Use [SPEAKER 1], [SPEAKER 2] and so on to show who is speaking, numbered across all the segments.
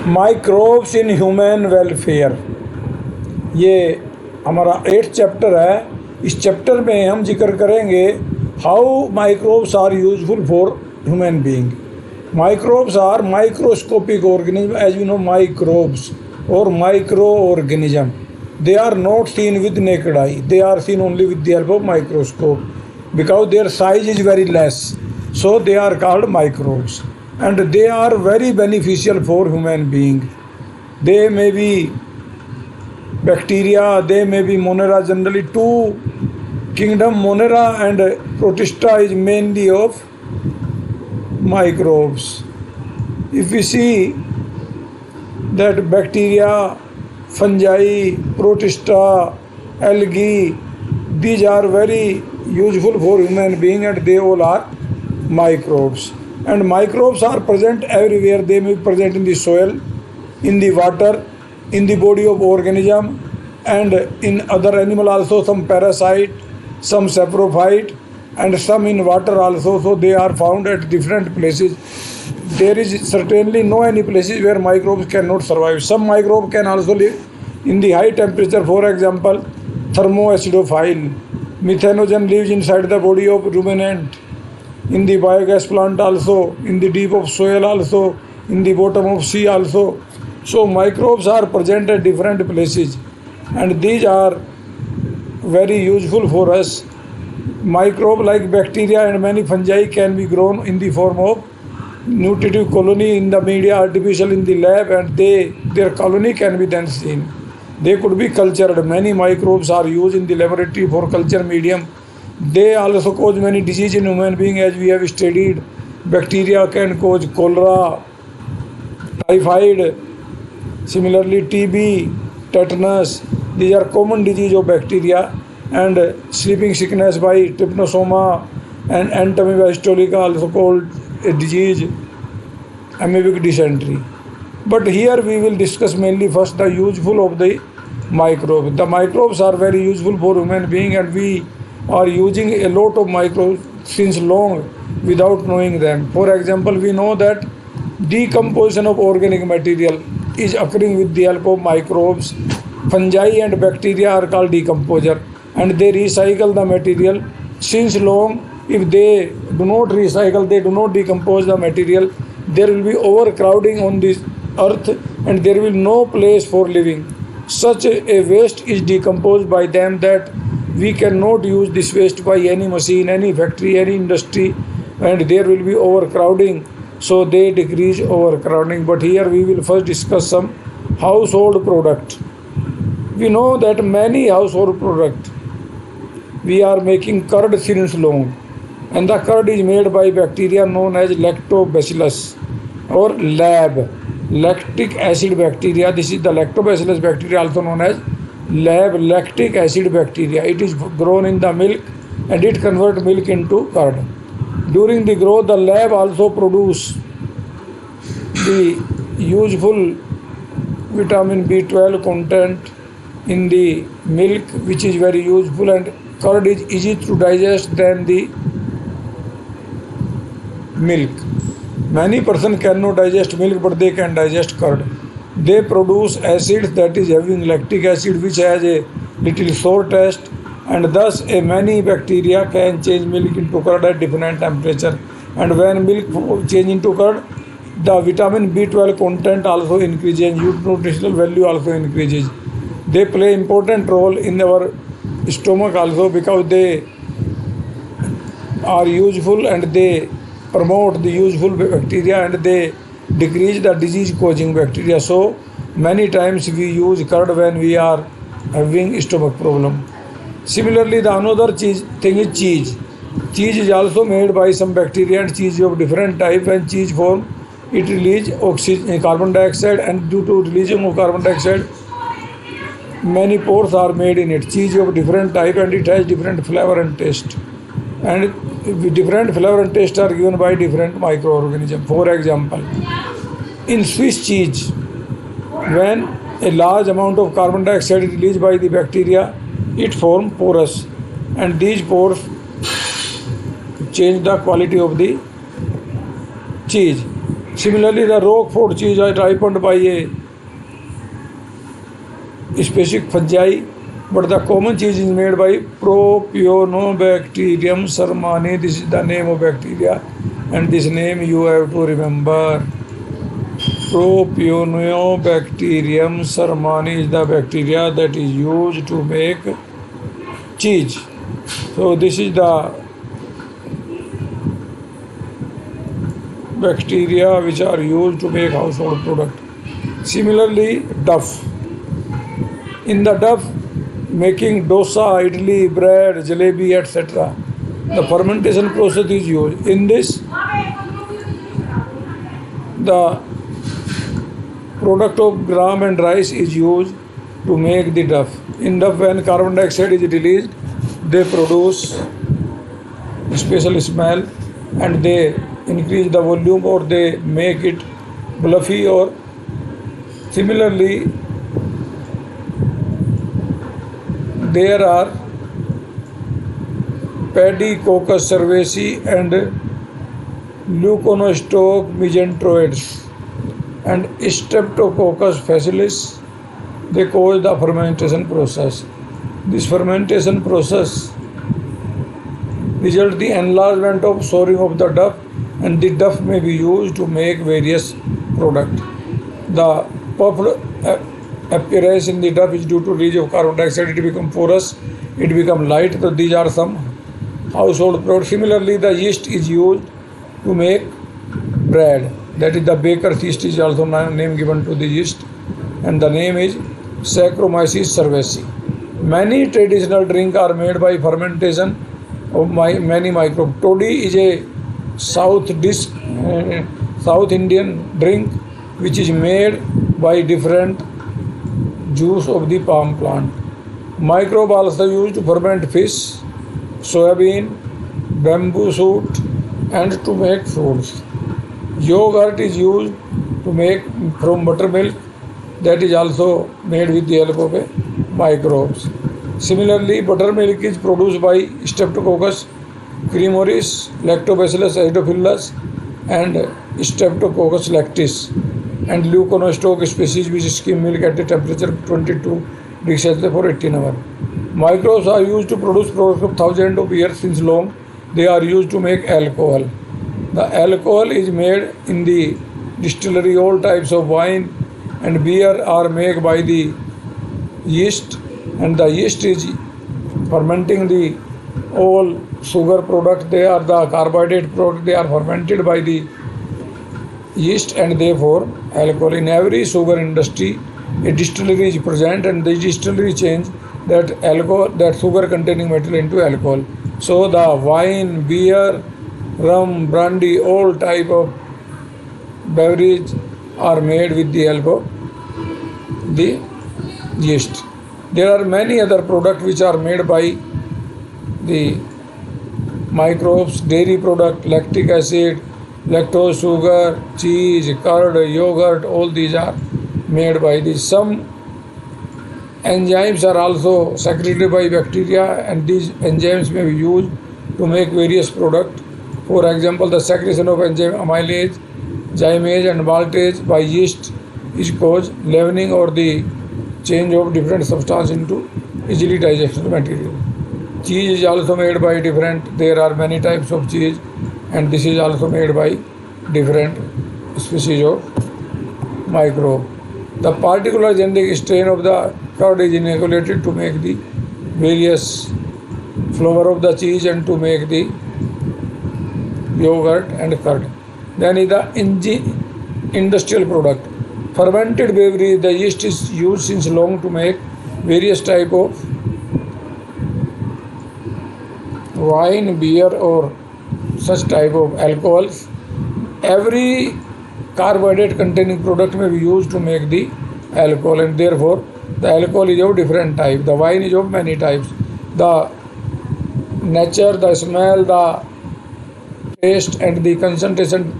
[SPEAKER 1] Microbes in human welfare, ये हमारा 8th chapter है। इस चैप्टर में हम जिक्र करेंगे how microbes are useful for human being. Microbes are microscopic organism, as you know microbes और micro organism, they are not seen with naked eye, they are seen only with the help of microscope because their size is very less, so they are called microbes, and they are very beneficial for human being. They may be bacteria, they may be Monera, generally two kingdom, Monera and Protista is mainly of microbes. If we see that bacteria, fungi, protista, algae, these are very useful for human being and they all are microbes. And microbes are present everywhere. They may be present in the soil, in the water, in the body of organism, and in other animal also, some parasite, some saprophyte, and some in water also. So they are found at different places. There is certainly no any places where microbes cannot survive. Some microbe can also live in the high temperature. For example, thermoacidophile. Methanogen lives inside the body of ruminant. In the biogas plant also, in the deep of soil also, in the bottom of sea also. So microbes are present at different places and these are very useful for us. Microbe like bacteria and many fungi can be grown in the form of nutritive colony in the media, artificial in the lab, and their colony can be then seen. They could be cultured. Many microbes are used in the laboratory for culture medium. They also cause many diseases in human being, as we have studied. Bacteria can cause cholera, typhoid, similarly TB, tetanus. These are common disease of bacteria, and sleeping sickness by trypanosoma and entamoeba histolica, also called a disease, amoebic dysentery. But here we will discuss mainly first the useful of the microbes. The microbes are very useful for human being and we are using a lot of microbes since long without knowing them. For example, we know that decomposition of organic material is occurring with the help of microbes. Fungi and bacteria are called decomposer and they recycle the material since long. If they do not recycle, they do not decompose the material, there will be overcrowding on this earth and there will be no place for living. Such a waste is decomposed by them that we cannot use this waste by any machine, any factory, any industry, and there will be overcrowding. So they decrease overcrowding. But here we will first discuss some household product. We know that many household product we are making curd since long. And the curd is made by bacteria known as lactobacillus or lab, lactic acid bacteria. This is the lactobacillus bacteria, also known as lab, lactic acid bacteria. It is grown in the milk and it converts milk into curd. During the growth, the lab also produce the useful vitamin B12 content in the milk, which is very useful, and curd is easy to digest than the milk. Many persons cannot digest milk, but they can digest curd. They produce acids, that is having lactic acid, which has a little sour taste, and thus a many bacteria can change milk into curd at different temperature. And when milk change into curd, the vitamin B12 content also increases, nutritional value also increases. They play important role in our stomach also because they are useful and they promote the useful bacteria and they decrease the disease causing bacteria. So many times we use curd when we are having stomach problem. Similarly, the another thing is cheese. Cheese is also made by some bacteria and cheese of different type. When cheese form, it releases oxygen, carbon dioxide, and due to releasing of carbon dioxide, many pores are made in it. Cheese of different type and it has different flavor and taste. And different flavor and taste are given by different microorganisms. For example, in Swiss cheese, when a large amount of carbon dioxide is released by the bacteria, it forms pores, and these pores change the quality of the cheese. Similarly, the Roquefort cheese is ripened by a specific fungi, but the common cheese is made by Propionobacterium sermani. This is the name of bacteria, and this name you have to remember. Propionobacterium sermani is the bacteria that is used to make cheese. So this is the bacteria which are used to make household product. Similarly, duff. In the duff, making dosa, idli, bread, jalebi, etc., the fermentation process is used. In this, the product of gram and rice is used to make the duff. In duff, when carbon dioxide is released, they produce a special smell and they increase the volume or they make it fluffy. Or similarly, there are Pediococcus cerevisiae and Leuconostoc mesenteroides and Streptococcus facilis. They cause the fermentation process. This fermentation process results the enlargement of souring of the duff, and the duff may be used to make various products. The puffed appearance in the duff is due to release of carbon dioxide. It becomes porous, it becomes light. So these are some household products. Similarly, the yeast is used to make bread. That is the baker's yeast is also name given to the yeast, and the name is Saccharomyces cerevisiae. Many traditional drinks are made by fermentation of many microbes. Toddy is a South Indian drink which is made by different juice of the palm plant. Microbe also used to ferment fish, soybean, bamboo shoot, and to make fruits. Yogurt is used to make from buttermilk, that is also made with the help of microbes. Similarly, buttermilk is produced by Streptococcus cremoris, Lactobacillus acidophilus, and Streptococcus lactis, and Leuconostoc species which skim milk at a temperature of 22 degrees Celsius for 18 hours. Microbes are used to produce products of thousands of years since long. They are used to make alcohol. The alcohol is made in the distillery. All types of wine and beer are made by the yeast, and the yeast is fermenting the all sugar product. They are the carbohydrate product. They are fermented by the yeast, and therefore alcohol. In every sugar industry, a distillery is present, and the distillery change that alcohol, that sugar containing material into alcohol. So the wine, beer, rum, brandy, all type of beverage are made with the help of the yeast. There are many other products which are made by the microbes. Dairy product, lactic acid, lactose, sugar, cheese, curd, yogurt, all these are made by this. Some enzymes are also secreted by bacteria, and these enzymes may be used to make various products. For example, the secretion of enzyme amylase, zymase, and maltase by yeast is caused leavening or the change of different substance into easily digestible material. Cheese is also made by different. There are many types of cheese, and this is also made by different species of microbe. The particular genetic strain of the curd is inoculated to make the various flavor of the cheese and to make the yogurt and curd. Then is the industrial product. Fermented beverage. The yeast is used since long to make various type of wine, beer, or such type of alcohols. Every carbohydrate containing product may be used to make the alcohol, and therefore the alcohol is of different type. The wine is of many types. The nature, the smell, the taste, and the concentration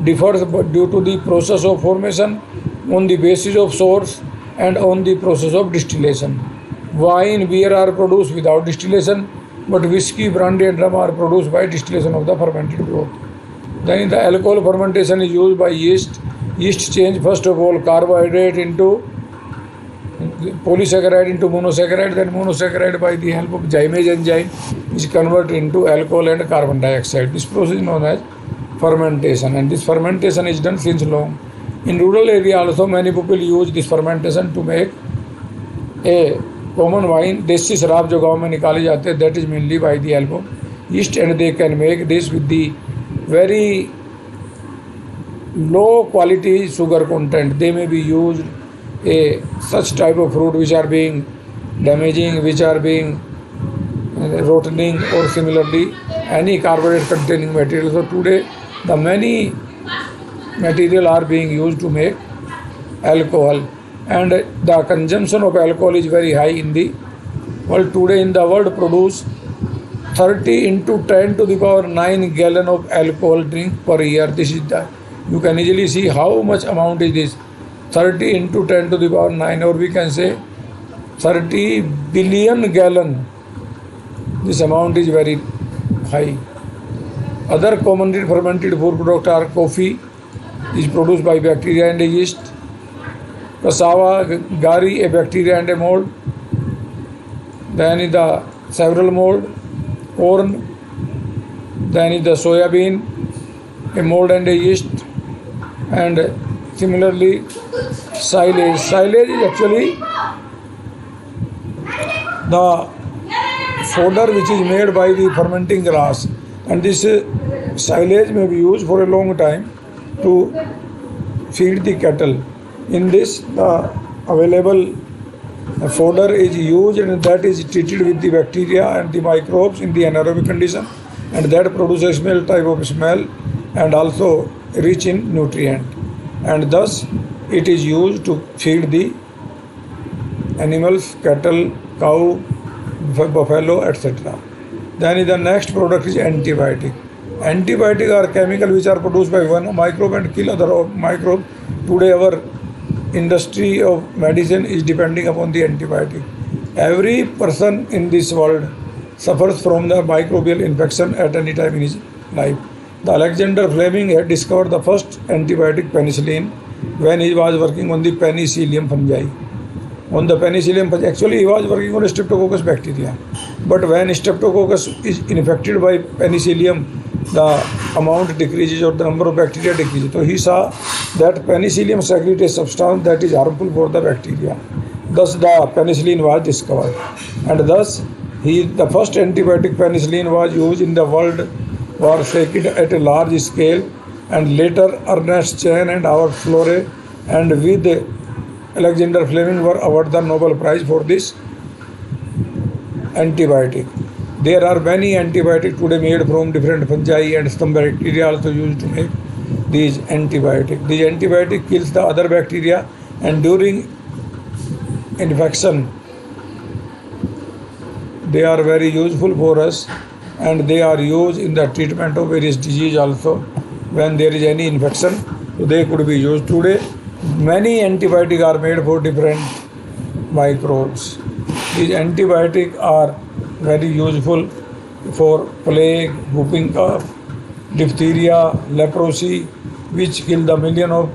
[SPEAKER 1] differs due to the process of formation, on the basis of source, and on the process of distillation. Wine, beer are produced without distillation, but whiskey, brandy, and rum are produced by distillation of the fermented growth. Then in the alcohol fermentation is used by yeast. Yeast change first of all carbohydrate into polysaccharide into monosaccharide, then monosaccharide by the help of Zymase enzyme is converted into alcohol and carbon dioxide. This process is known as fermentation, and this fermentation is done since long. In rural area also many people use this fermentation to make a common wine. देसी शराब जो गाँव में निकाले जाते हैं, that is mainly by the help of yeast, and they can make this with the very low quality sugar content. They may be used a such type of fruit which are being damaging, which are being rotting, or similarly any carbohydrate containing material. So today the many material are being used to make alcohol, and the consumption of alcohol is very high in the world today. In the world produce 30 into 10 to the power 9 gallon of alcohol drink per year. This is the, you can easily see how much amount is this, 30 into 10 to the power 9, or we can say 30 billion gallon. This amount is very high. Other commonly fermented food products are coffee, is produced by bacteria and a yeast. Cassava, gari, a bacteria and a mold. Then is the several mold. Corn. Then is the soya bean, a mold and a yeast. And similarly silage. Silage is actually the fodder which is made by the fermenting grass, and this silage may be used for a long time to feed the cattle. In this the available fodder is used, and that is treated with the bacteria and the microbes in the anaerobic condition, and that produces smell type of smell and also rich in nutrient, and thus it is used to feed the animals, cattle, cow, buffalo, etc. Then the next product is antibiotic. Antibiotic are chemical which are produced by one microbe and kill other microbe. Today our industry of medicine is depending upon the antibiotic. Every person in this world suffers from the microbial infection at any time in his life. The Alexander Fleming had discovered the first antibiotic penicillin when he was working on the Penicillium fungi. On the Penicillium fungi, actually he was working on Streptococcus bacteria. But when Streptococcus is infected by Penicillium, the amount decreases or the number of bacteria decreases. So he saw that Penicillium secretes a substance that is harmful for the bacteria. Thus the penicillin was discovered, and thus the first antibiotic penicillin was used in the world war second at a large scale, and later Ernest Chain and Howard Florey and with Alexander Fleming were awarded the Nobel Prize for this antibiotic. There are many antibiotics today made from different fungi, and some bacteria also used to make these antibiotics. These antibiotic kills the other bacteria, and during infection they are very useful for us, and they are used in the treatment of various disease also. When there is any infection, so they could be used. Today many antibiotics are made for different microbes. These antibiotics are very useful for plague, whooping cough, diphtheria, leprosy, which kill the million of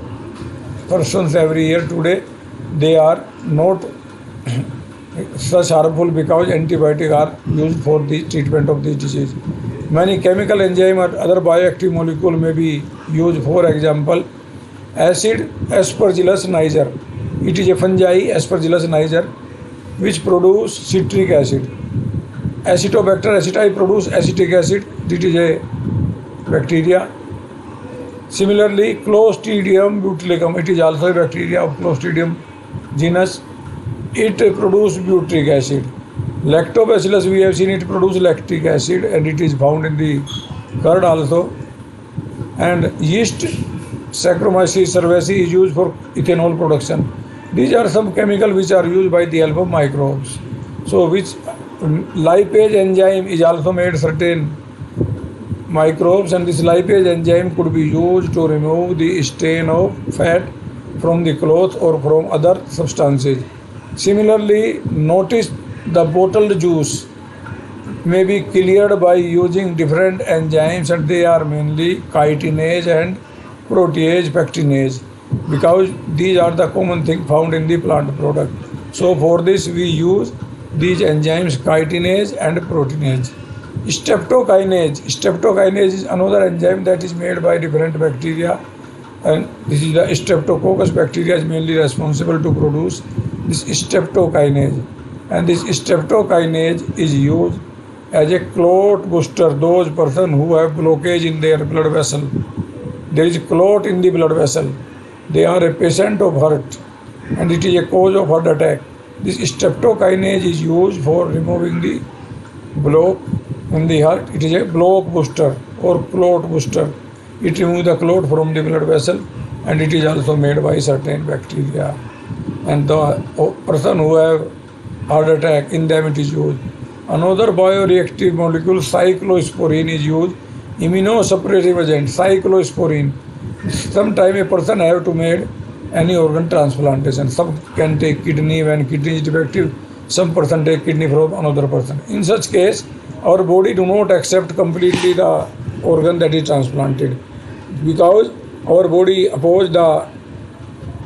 [SPEAKER 1] persons every year. Today they are not such harmful because antibiotics are used for the treatment of this disease. Many chemical enzyme or other bioactive molecule may be used. For example, acid Aspergillus niger. It is a fungi Aspergillus niger which produce citric acid. Acetobacter aceti produce acetic acid. It is a bacteria. Similarly, Clostridium botulicum, it is also a bacteria of Clostridium genus. It produces butyric acid. Lactobacillus, we have seen it produce lactic acid, and it is found in the curd also. And yeast Saccharomyces cerevisiae is used for ethanol production. These are some chemicals which are used by the help of microbes. So which lipase enzyme is also made certain microbes, and this lipase enzyme could be used to remove the stain of fat from the cloth or from other substances. Similarly, notice the bottled juice. may be cleared by using different enzymes, and they are mainly chitinase and protease pectinase, because these are the common thing found in the plant product. So for this we use these enzymes chitinase and proteinase. Streptokinase is another enzyme that is made by different bacteria, and this is the streptococcus bacteria is mainly responsible to produce this streptokinase, and this streptokinase is used as a clot booster. Those person who have blockage in their blood vessel, there is clot in the blood vessel, they are a patient of heart and it is a cause of heart attack. This streptokinase is used for removing the block in the heart. It is a block booster or clot booster. It removes the clot from the blood vessel, and it is also made by certain bacteria. And the person who have heart attack, in them it is used. Another bioreactive molecule, cyclosporine, is used. Immunosuppressive agent, cyclosporine. Sometime a person have to make any organ transplantation. Some can take kidney when kidney is defective. Some person take kidney from another person. In such case, our body do not accept completely the organ that is transplanted, because our body oppose the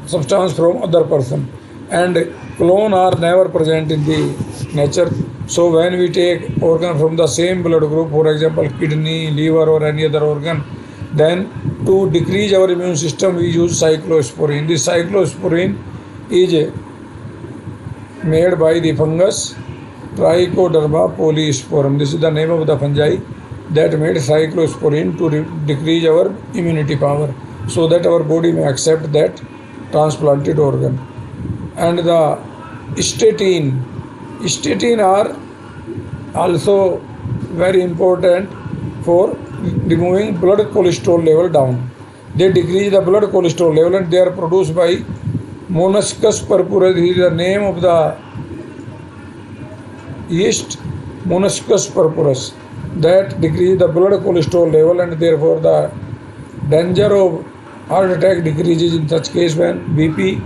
[SPEAKER 1] substance from other person, and clone are never present in the nature. So when we take organ from the same blood group, for example kidney, liver or any other organ, then to decrease our immune system we use cyclosporine. This cyclosporine is made by the fungus Trichoderma polyosporum. This is the name of the fungi that made cyclosporine to decrease our immunity power, so that our body may accept that transplanted organ. And the statin are also very important for removing blood cholesterol level down. They decrease the blood cholesterol level, and they are produced by Monococcus purpura. This is the name of the yeast, Monococcus purpurus, that decrease the blood cholesterol level, and therefore the danger of heart attack decreases in such case when BP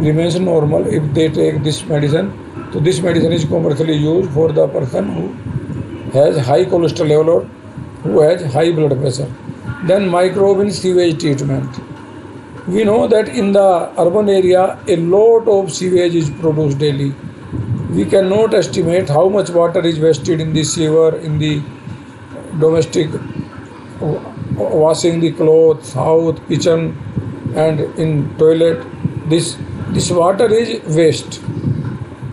[SPEAKER 1] remains normal if they take this medicine. So this medicine is commercially used for the person who has high cholesterol level or who has high blood pressure. Then microbe in sewage treatment. We know that in the urban area a lot of sewage is produced daily. We cannot estimate how much water is wasted in the sewer, in the domestic washing the clothes, house, kitchen, and in toilet. This water is waste.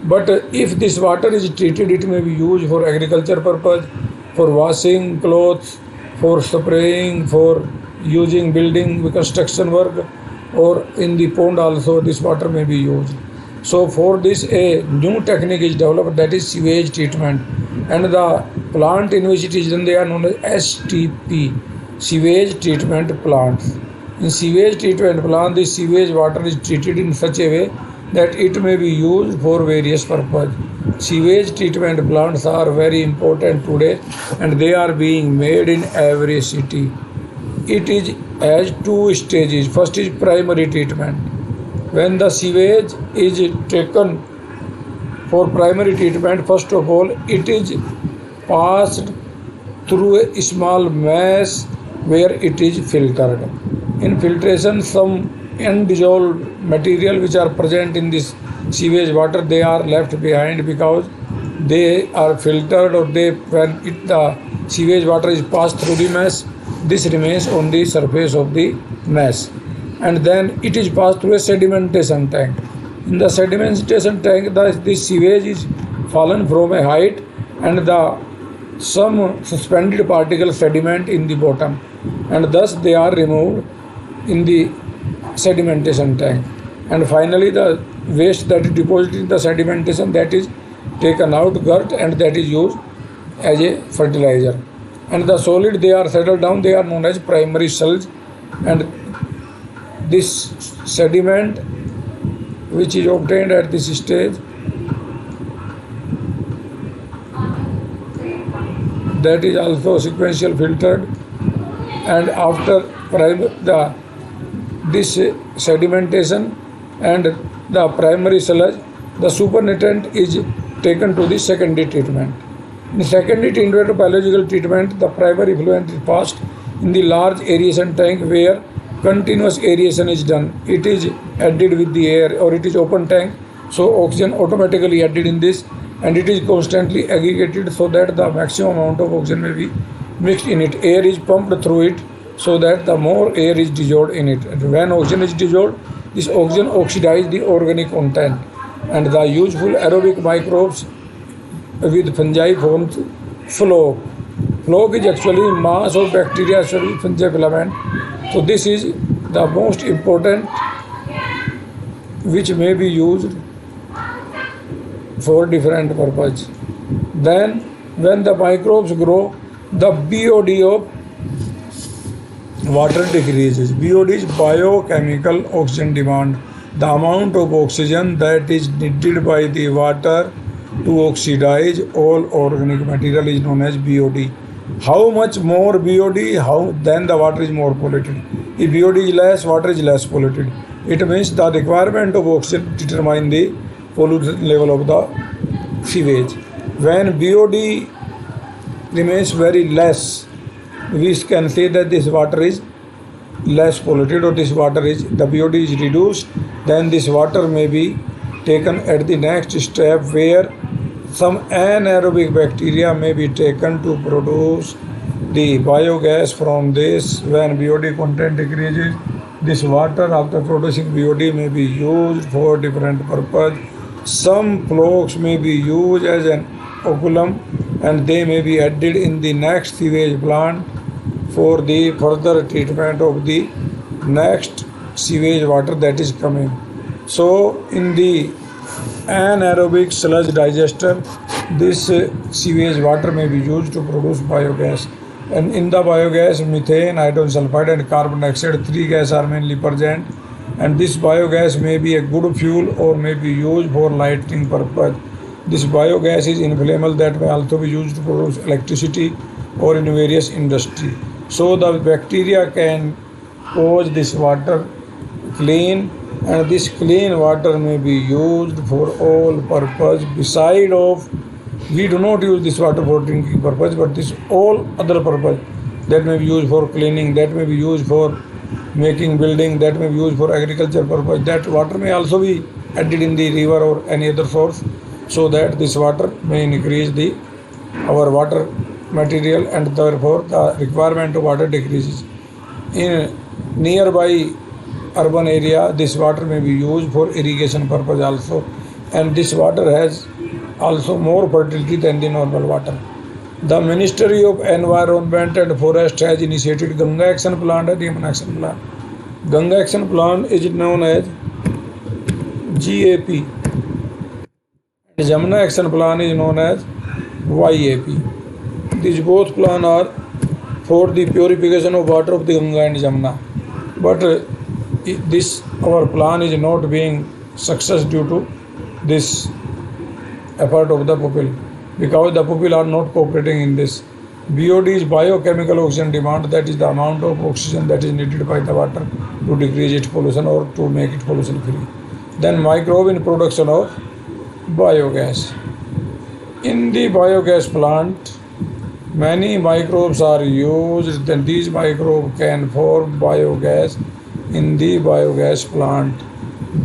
[SPEAKER 1] But if this water is treated, it may be used for agriculture purpose, for washing clothes, for spraying, for using building construction work, or in the pond also this water may be used. So for this a new technique is developed, that is sewage treatment, and the plant in which it is done, they are known as STP, sewage treatment plants. In sewage treatment plant, the sewage water is treated in such a way that it may be used for various purposes. Sewage treatment plants are very important today, and they are being made in every city. It is as two stages. First is primary treatment. When the sewage is taken for primary treatment, first of all it is passed through a small mass where it is filtered. In filtration, some undissolved material which are present in this sewage water, they are left behind because they are filtered, or when the sewage water is passed through the mass, this remains on the surface of the mass, and then it is passed through a sedimentation tank. In the sedimentation tank, this sewage is fallen from a height, and some suspended particle sediment in the bottom, and thus they are removed in the sedimentation tank. And finally the waste that is deposited in the sedimentation, that is taken out, dirt, and that is used as a fertilizer. And the solid they are settled down, they are known as primary sludge, and this sediment which is obtained at this stage, that is also sequential filtered, and after this sedimentation and the primary sludge, the supernatant is taken to the secondary treatment. The secondary biological treatment, the primary effluent is passed in the large aeration tank where continuous aeration is done. It is added with the air, or it is open tank, so oxygen automatically added in this, and it is constantly aggregated so that the maximum amount of oxygen may be mixed in it. Air is pumped through it so that the more air is dissolved in it. And when oxygen is dissolved, this oxygen oxidizes the organic content, and the useful aerobic microbes with fungi forms floc. Floc is actually mass of bacteria, actually fungi filament. So this is the most important, which may be used for different purpose. Then when the microbes grow, the BOD of water decreases. BOD is biochemical oxygen demand. The amount of oxygen that is needed by the water to oxidize all organic material is known as BOD. How much more BOD, then the water is more polluted. If BOD is less, water is less polluted. It means the requirement of oxygen determine the pollution level of the sewage. When BOD remains very less, we can say that this water is less polluted, or this water is, the BOD is reduced. Then this water may be taken at the next step where some anaerobic bacteria may be taken to produce the biogas from this. When BOD content decreases, this water after producing BOD may be used for different purpose. Some flocs may be used as an oculum, and they may be added in the next sewage plant for the further treatment of the next sewage water that is coming. So in the anaerobic sludge digester, this sewage water may be used to produce biogas. And in the biogas, methane, hydrogen sulfide and carbon dioxide, three gases are mainly present. And this biogas may be a good fuel or may be used for lighting purpose. This biogas is inflammable, that may also be used to produce electricity or in various industry. So the bacteria can cause this water clean, and this clean water may be used for all purpose. Beside of, we do not use this water for drinking purpose, but this all other purpose that may be used for cleaning, that may be used for making building, that may be used for agriculture purpose. That water may also be added in the river or any other source, so that this water may increase our water material, and therefore the requirement of water decreases. In nearby urban area, this water may be used for irrigation purpose also, and this water has also more fertility than the normal water. The Ministry of Environment and Forest has initiated Ganga Action Plan and Yamuna Action Plan. Ganga Action Plan is known as GAP, and Yamuna Action Plan is known as YAP. These both plans are for the purification of water of the Ganga and Jamuna. But this our plan is not being success due to this effort of the people, because the people are not cooperating in this. BOD is biochemical oxygen demand, that is the amount of oxygen that is needed by the water to decrease its pollution or to make it pollution free. Then microbe in production of biogas. In the biogas plant, many microbes are used, then these microbes can form biogas in the biogas plant.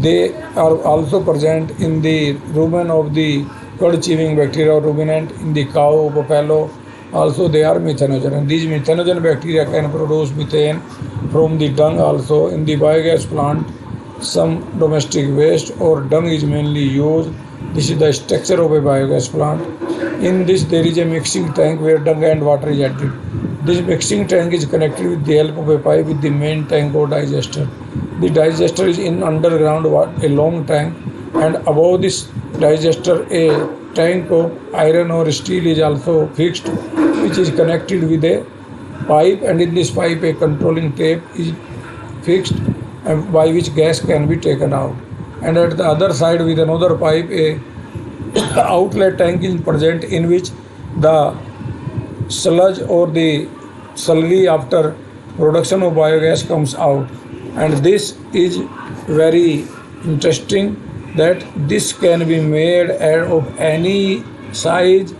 [SPEAKER 1] They are also present in the rumen of the cud-chewing bacteria or ruminant, in the cow, buffalo. Also they are methanogen, and these methanogen bacteria can produce methane from the dung also. In the biogas plant, some domestic waste or dung is mainly used. This is the structure of a biogas plant. In this there is a mixing tank where dung and water is added. This mixing tank is connected with the help of a pipe with the main tank or digester. The digester is in underground, a long tank, and above this digester a tank of iron or steel is also fixed, which is connected with a pipe, and in this pipe a controlling tape is fixed by which gas can be taken out. And at the other side with another pipe a outlet tank is present, in which the sludge or the slurry after production of biogas comes out. And this is very interesting, that this can be made of any size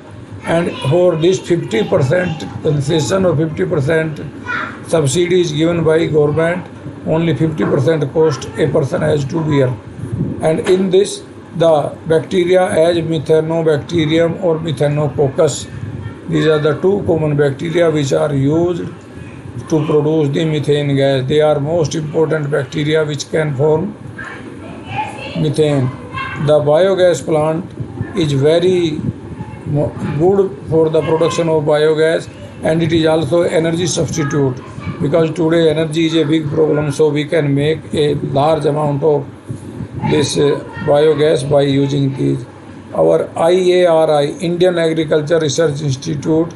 [SPEAKER 1] and for this 50% concession or 50% subsidy is given by government. Only 50% cost a person has to bear, and in this the bacteria as Methanobacterium or Methanococcus, these are the two common bacteria which are used to produce the methane gas. They are most important bacteria which can form methane. The biogas plant is very good for the production of biogas, and it is also energy substitute, because today energy is a big problem, so we can make a large amount of this biogas by using these. Our IARI, Indian Agriculture Research Institute,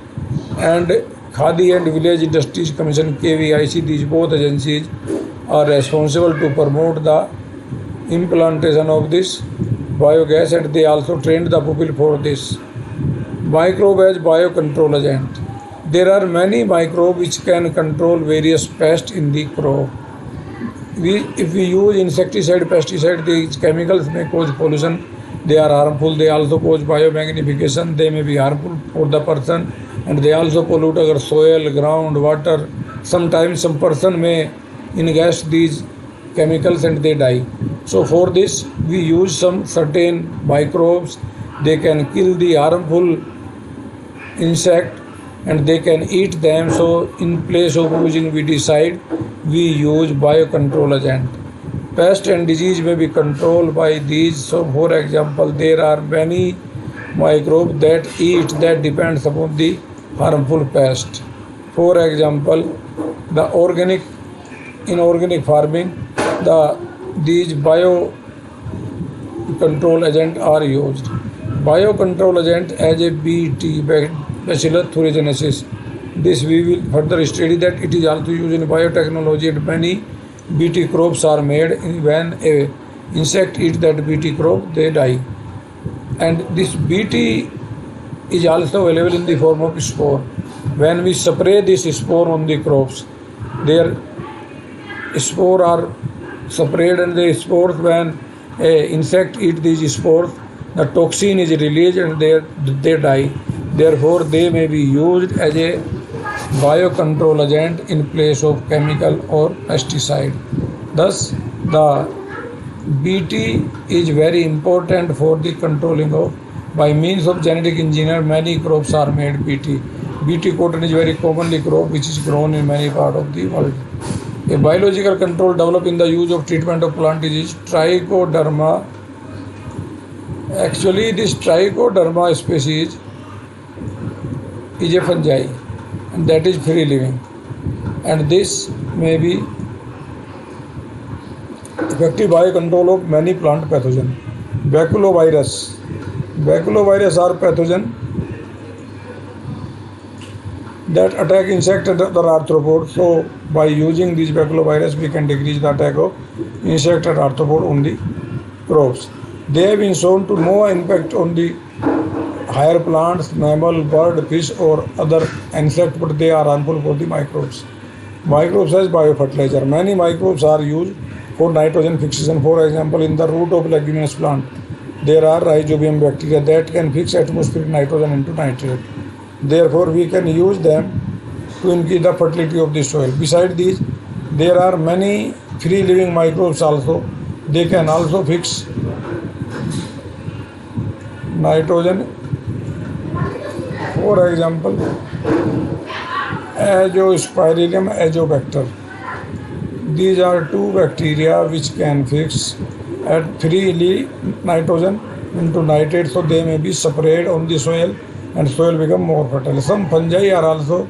[SPEAKER 1] and Khadi and Village Industries Commission, KVIC, these both agencies are responsible to promote the implantation of this biogas, and they also trained the people for this. Microbe as biocontrol agent. There are many microbes which can control various pests in the crop. If we use insecticide, pesticide, these chemicals may cause pollution. They are harmful. They also cause biomagnification. They may be harmful for the person, and they also pollute our soil, ground, water. Sometimes some person may ingest these chemicals and they die. So for this we use some certain microbes. They can kill the harmful insect and they can eat them. So in place of using weedicide, we use biocontrol agent. Pest and disease may be controlled by these. So for example, there are many microbes that depends upon the harmful pest. For example, in organic farming, these biocontrol agent are used. Biocontrol agent as a BT, Bacillus thuringiensis. This we will further study that it is also used in biotechnology, and many BT crops are made. When a insect eats that BT crop, they die. And this BT is also available in the form of spore. When we spray this spore on the crops, their spores are sprayed, and the spores, when a insect eats these spores, the toxin is released and they die. Therefore, they may be used as a biocontrol agent in place of chemical or pesticide. Thus, the BT is very important for the controlling of. By means of genetic engineer, many crops are made BT. BT cotton is very commonly crop which is grown in many parts of the world. A biological control developed in the use of treatment of plant is Trichoderma. Actually, this Trichoderma species is a fungi, and that is free living, and this may be effective biocontrol of many plant pathogens. Baculovirus are pathogen that attack insect and other arthropods. So by using these baculovirus, we can decrease the attack of insect and arthropod on the crops. They have been shown to no impact on the higher plants, mammal, bird, fish or other insect, but they are harmful for the microbes. Microbes as biofertilizer. Many microbes are used for nitrogen fixation. For example, in the root of leguminous plant, there are rhizobium bacteria that can fix atmospheric nitrogen into nitrate. Therefore, we can use them to increase the fertility of the soil. Besides these, there are many free living microbes also. They can also fix nitrogen. For example, Azospirillum azobacter. These are two bacteria which can fix freely nitrogen into nitrate, so they may be sprayed on the soil and soil become more fertile. Some fungi are also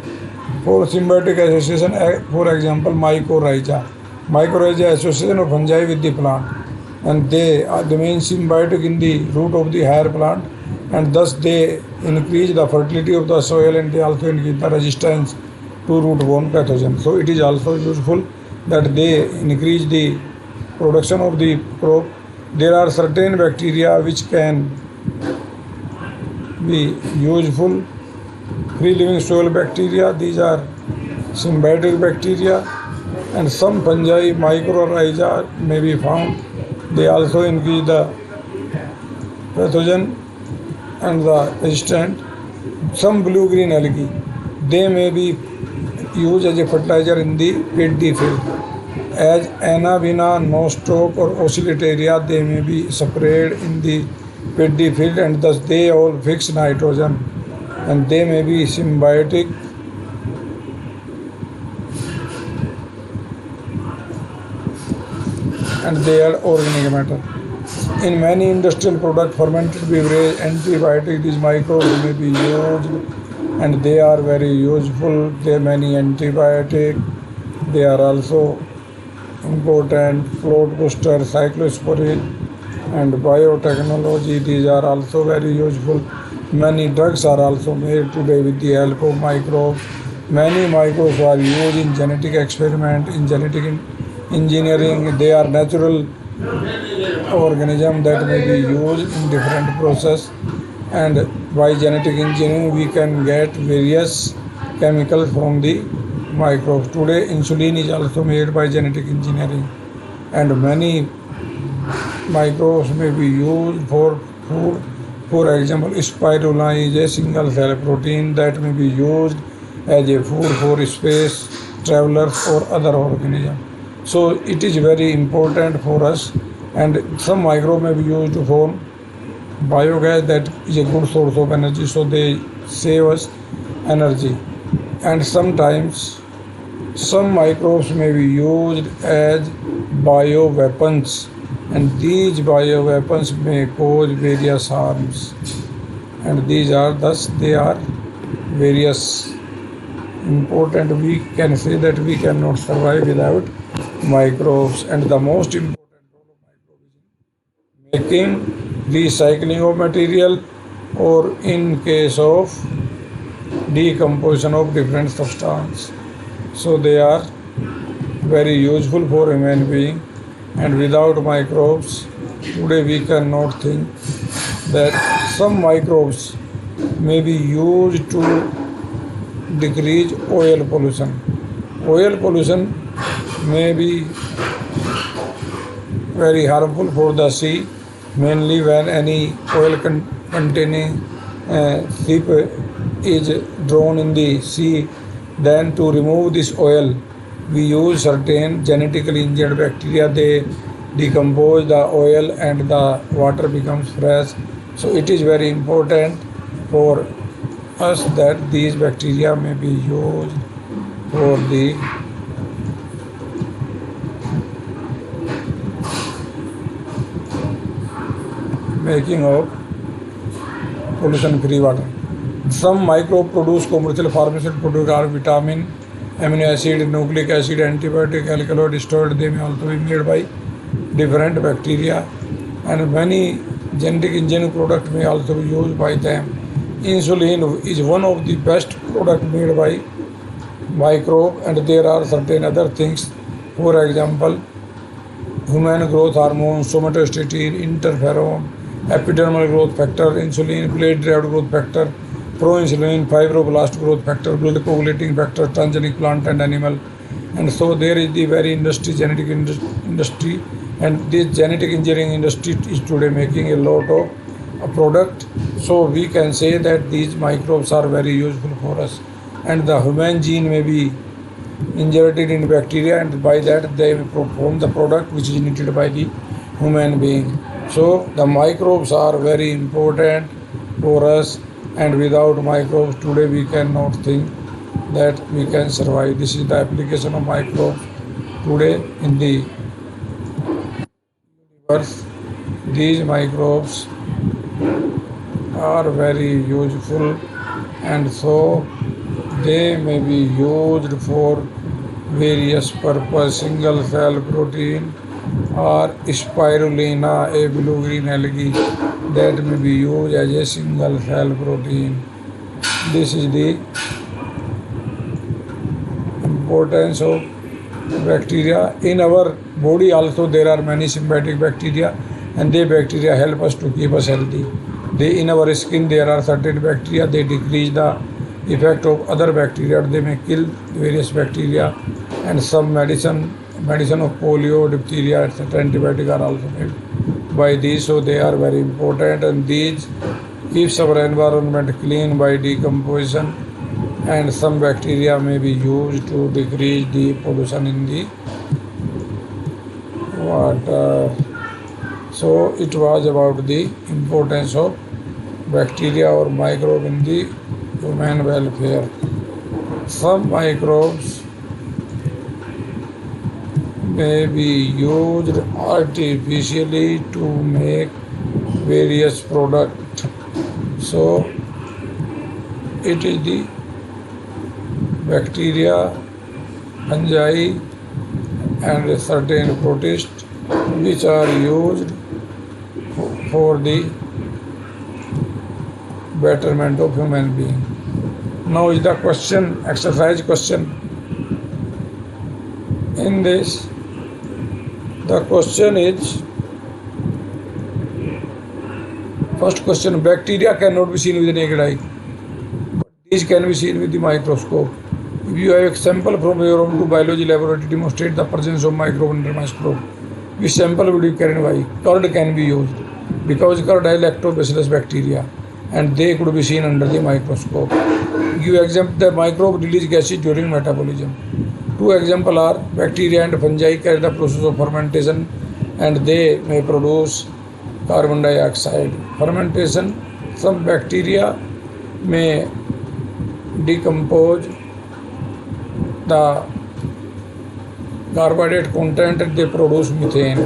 [SPEAKER 1] for symbiotic association. For example, mycorrhiza. Mycorrhiza association of fungi with the plant, and they are the main symbiotic in the root of the higher plant, and thus they increase the fertility of the soil and they also increase the resistance to root-borne pathogens. So it is also useful that they increase the production of the crop. There are certain bacteria which can be useful. Free living soil bacteria, these are symbiotic bacteria, and some fungi, mycorrhiza, may be found. They also increase the pathogen and the resistant. Some blue green algae, they may be used as a fertilizer in the paddy field. As Anabina, nostoc or oscillatoria, they may be sprayed in the paddy field and thus they all fix nitrogen and they may be symbiotic and they are organic matter. In many industrial products, fermented beverage, antibiotic, these microbes may be used and they are very useful. There are many antibiotic. They are also important. Float booster, cyclosporin and biotechnology, these are also very useful. Many drugs are also made today with the help of microbes. Many microbes are used in genetic experiment, in genetic engineering. They are natural organism that may be used in different process and by genetic engineering we can get various chemicals from the microbes. Today insulin is also made by genetic engineering and many microbes may be used for food. For example, spirulina is a single cell protein that may be used as a food for space travelers or other organisms. So it is very important for us and some microbe may be used for biogas, that is a good source of energy, so they save us energy. And sometimes some microbes may be used as bioweapons and these bioweapons may cause various harms and these are thus they are various important. We can say that we cannot survive without microbes and the most important making recycling of material or in case of decomposition of different substance. So they are very useful for human being and without microbes today we cannot think that some microbes may be used to decrease oil pollution. Oil pollution may be very harmful for the sea, mainly when any oil containing ship is drawn in the sea. Then to remove this oil, we use certain genetically engineered bacteria. They decompose the oil and the water becomes fresh. So it is very important for us that these bacteria may be used for the making of pollution-free water. Some microbes produce commercial pharmaceutical products are vitamin, amino acid, nucleic acid, antibiotic, alkaloid, steroid. They may also be made by different bacteria and many genetic engineering products may also be used by them. Insulin is one of the best products made by microbe and there are certain other things. For example, human growth hormone, somatostatin, interferon, epidermal growth factor, insulin, plate-derived growth factor, proinsulin, fibroblast growth factor, blood coagulating factor, transgenic plant and animal. And so there is the very genetic industry and this genetic engineering industry is today making a lot of a product. So we can say that these microbes are very useful for us and the human gene may be injected in bacteria and by that they perform the product which is needed by the human being. So the microbes are very important for us and without microbes today we cannot think that we can survive. This is the application of microbes today in the universe. These microbes are very useful and so they may be used for various purpose. Single cell protein or spirulina, a blue-green algae that may be used as a single cell protein. This is the importance of bacteria. In our body also there are many symbiotic bacteria and they bacteria help us to keep us healthy. In our skin there are certain bacteria, they decrease the effect of other bacteria, they may kill various bacteria and some medicine of polio, diphtheria, etc. antibiotics are also made by these, so they are very important and these keeps our environment clean by decomposition, and some bacteria may be used to decrease the pollution in the water. So it was about the importance of bacteria or microbe in the human welfare. Some microbes may be used artificially to make various products. So it is the bacteria, fungi and certain protists which are used for the betterment of human being. Now is the question, exercise question. In this, the question is, first question, bacteria cannot be seen with the naked eye, but these can be seen with the microscope. If you have a sample from your own to biology laboratory, demonstrate the presence of microbe under microscope. Which sample would you carry? Why? Curd can be used because curd has lactobacillus bacteria and they could be seen under the microscope. Give example, the microbe release gases during metabolism. Two examples are bacteria and fungi carry the process of fermentation and they may produce carbon dioxide. Fermentation, some bacteria may decompose the carbohydrate content and they produce methane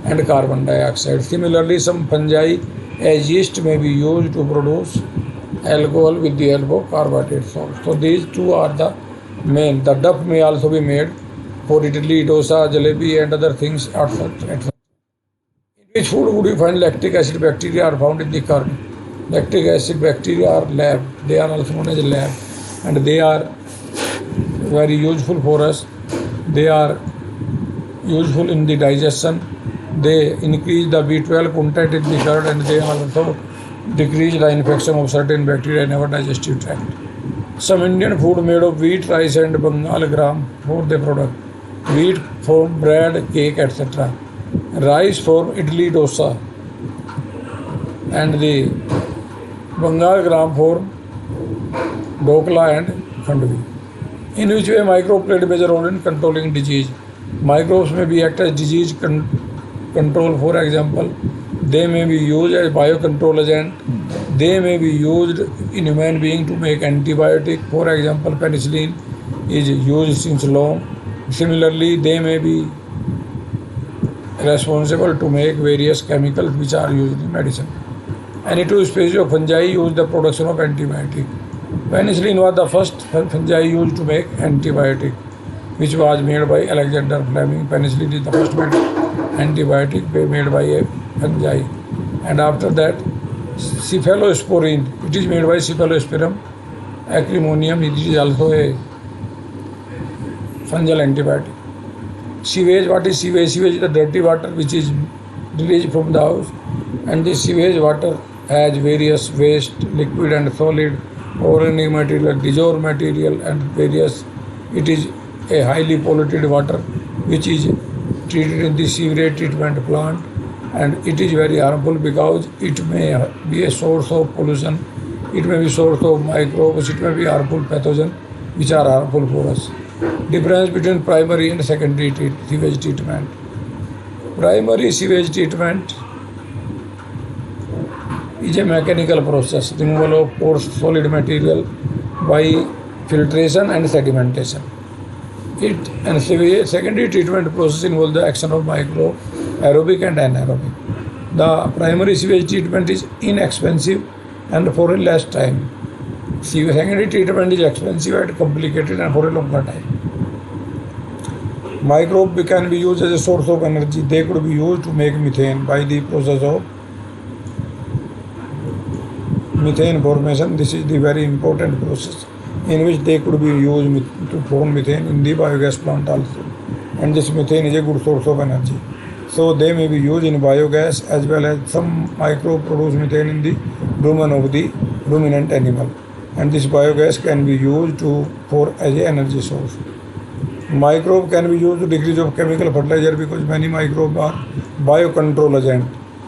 [SPEAKER 1] and carbon dioxide. Similarly, some fungi as yeast may be used to produce alcohol with the help of carbohydrate salts. So these two are the main. The duff may also be made for idli, dosa, jalebi and other things, etc. In which food would you find lactic acid bacteria are found in the curd? Lactic acid bacteria are lab. They are also known as lab and they are very useful for us. They are useful in the digestion. They increase the B12 content in the curd and they also decrease the infection of certain bacteria in our digestive tract. Some Indian food made of wheat, rice and Bengal gram for the product. Wheat for bread, cake, etc. Rice for idli, dosa and the Bengal gram for dokla and khandvi. In which way microbe played a major role in controlling disease. Microbes may be act as disease control. For example, they may be used as biocontrol agent. They may be used in human being to make antibiotic. For example, penicillin is used since long. Similarly, they may be responsible to make various chemicals which are used in medicine. Any two species of fungi use the production of antibiotic. Penicillin was the first fungi used to make antibiotic, which was made by Alexander Fleming. Penicillin is the first antibiotic made by a fungi. And after that, cephalosporin, it is made by Cephalosporin acrimonium. It is also a fungal antibiotic. Sewage, what is sewage? Sewage is the dirty water which is released from the house. And this sewage water has various waste, liquid and solid, organic material, dissolved material and various. It is a highly polluted water which is treated in the sewage treatment plant and it is very harmful because it may be a source of pollution, it may be source of microbes, it may be harmful pathogens which are harmful for us. Difference between primary and secondary sewage treatment. Primary sewage treatment is a mechanical process, removal of coarse solid material by filtration and sedimentation. It and secondary treatment process involves the action of microbe, aerobic and anaerobic. The primary sewage treatment is inexpensive and for a less time. Secondary treatment is expensive and complicated and for a longer time. Microbe can be used as a source of energy. They could be used to make methane by the process of methane formation. This is the very important process in which they could be used to form methane in the biogas plant also. And this methane is a good source of energy. So they may be used in biogas as well as some microbe produce methane in the rumen of the ruminant animal. And this biogas can be used for as a energy source. Microbe can be used to decrease of chemical fertilizer because many microbes are biocontrol agent.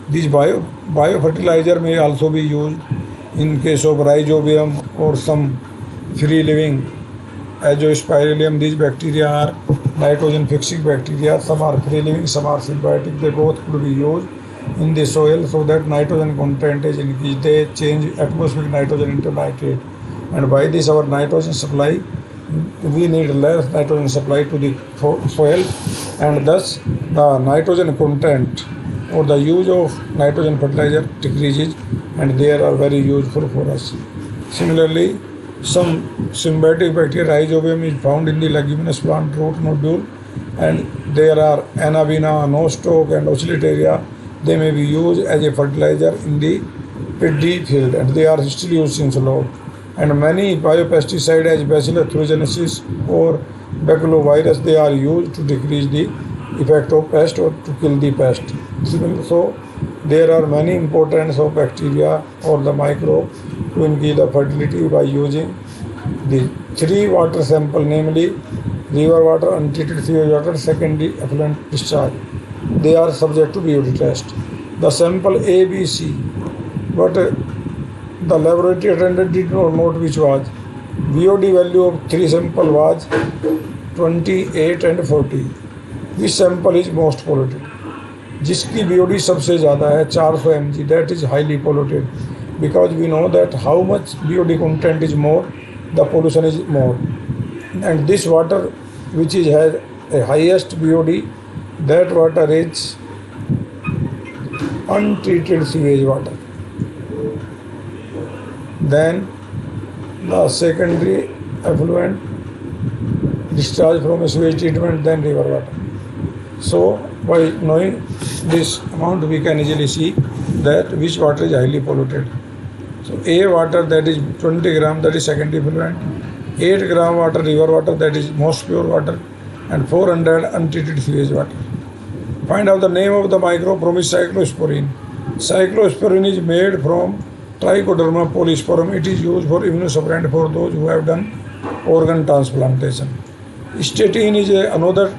[SPEAKER 1] This biofertilizer may also be used In case of rhizobium or some free living Azospirillum, these bacteria are nitrogen fixing bacteria. Some are free living, some are symbiotic. They both could be used in the soil so that nitrogen content is increased. They change atmospheric nitrogen into nitrate, and by this our nitrogen supply, we need less nitrogen supply to the soil, and thus the nitrogen content or the use of nitrogen fertilizer decreases, and they are very useful for us. Similarly, some symbiotic bacteria, rhizobium, is found in the leguminous plant root nodule, and there are Anabaena, nostoc, and Oscillataria. They may be used as a fertilizer in the paddy field, and they are still used since long. And many biopesticides as Bacillus thuringiensis or baculovirus, they are used to decrease the effect of pest or to kill the pest. So there are many importance of bacteria or the microbe to increase the fertility by using the three water sample, namely river water, untreated sewage water, secondary effluent discharge. They are subject to BOD test. The sample A, B, C, but the laboratory attendant did not note which was. BOD value of three sample was 28 and 40. Which sample is most polluted? जिसकी BOD सबसे ज़्यादा है 400 mg, that is highly polluted, because we know that how much BOD content is more, the pollution is more. And this water which is has a highest BOD, that water is untreated sewage water. Then the secondary effluent discharge from a sewage treatment, then river water. So by knowing this amount, we can easily see that which water is highly polluted. So A water, that is 20 gram, that is secondary effluent. 8 gram water, river water, that is most pure water, and 400 untreated sewage water. Find out the name of the microbe from cyclosporin. Cyclosporin is made from Trichoderma polysporum. It is used for immunosuppressant for those who have done organ transplantation. Statin is another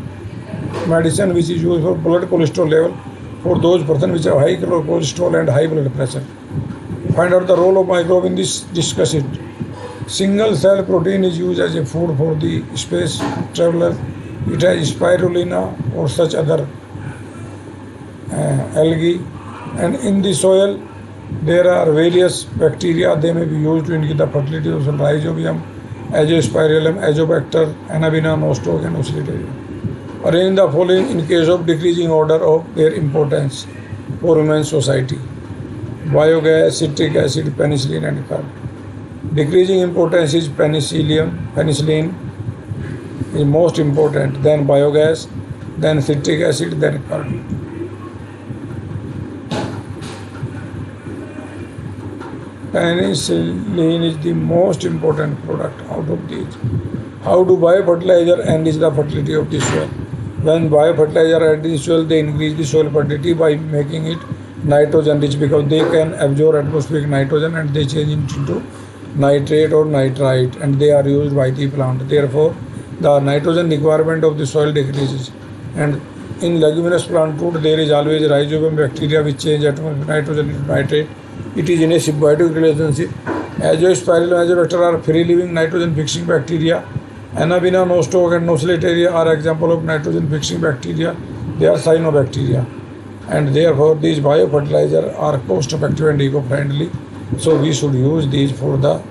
[SPEAKER 1] medicine which is used for blood cholesterol level for those persons which have high cholesterol and high blood pressure. Find out the role of microbe in this, discuss it. Single cell protein is used as a food for the space traveler. It has spirulina or such other algae, and in the soil there are various bacteria. They may be used to increase the fertility of soil. Rhizobium, Azospirillum, Azobacter, Anabaena, nostoc, and Oscillataria. Arrange the following in case of decreasing order of their importance for human society: biogas, citric acid, penicillin, and carbon. Decreasing importance is penicillin is most important, then biogas, then citric acid, then carbon. Penicillin is the most important product out of these. How do biofertilizer enrich the fertility of the soil? When biofertilizer enrich the soil, they increase the soil fertility by making it nitrogen rich, because they can absorb atmospheric nitrogen and they change it into nitrate or nitrite, and they are used by the plant. Therefore, the nitrogen requirement of the soil decreases. And in leguminous plant root, there is always rhizobium bacteria which change atmospheric nitrogen into nitrate. It is in a symbiotic relationship. Azospirillum, Azobacter are free living nitrogen fixing bacteria. Anabaena, nostoc, and Oscillataria are example of nitrogen fixing bacteria. They are cyanobacteria, and therefore these biofertilizers are cost effective and eco friendly. So we should use these for the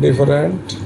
[SPEAKER 1] different